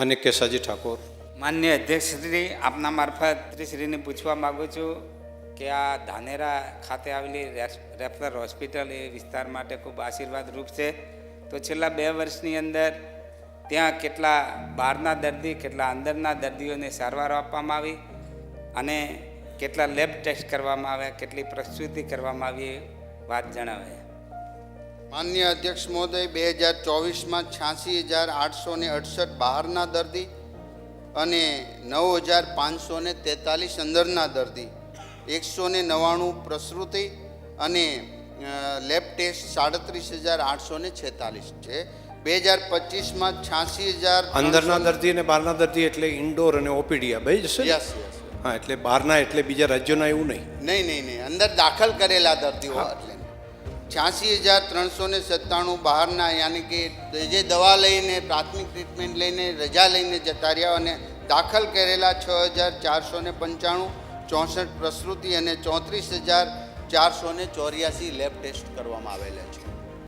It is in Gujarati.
અને કેસાજી ઠાકોર. માન્ય અધ્યક્ષશ્રી, આપના મારફત શ્રીને પૂછવા માગું છું કે આ ધાનેરા ખાતે આવેલી રેફરલ હોસ્પિટલ એ વિસ્તાર માટે ખૂબ આશીર્વાદરૂપ છે. તો છેલ્લા 2 વર્ષની અંદર ત્યાં કેટલા બહારના દર્દી, કેટલા અંદરના દર્દીઓને સારવાર આપવામાં આવી અને કેટલા લેબ ટેસ્ટ કરવામાં આવ્યા, કેટલી પ્રસ્તુતિ કરવામાં આવી, વાત જણાવે. માન્ય અધ્યક્ષ મહોદય, 2024માં 86,868 બહારના દર્દી અને 9,543 અંદરના દર્દી, 199 પ્રસૂતિ અને લેબ ટેસ્ટ 37,846 છે. 2025માં 86,000 અંદરના દર્દી અને બહારના દર્દી એટલે ઇન્ડોર અને ઓપીડી આ બે જશે. Yes yes. હા, એટલે બહારના એટલે બીજા રાજ્યોના એવું નહીં. નહીં, અંદર દાખલ કરેલા દર્દીઓ એટલે 86,397 બહારના, યાની કે જે દવા લઈને, પ્રાથમિક ટ્રીટમેન્ટ લઈને, રજા લઈને જતા રહ્યા, અને દાખલ કરેલા 6,495, 64 પ્રસૂતિ અને 34,484 લેબ ટેસ્ટ કરવામાં આવેલા છે.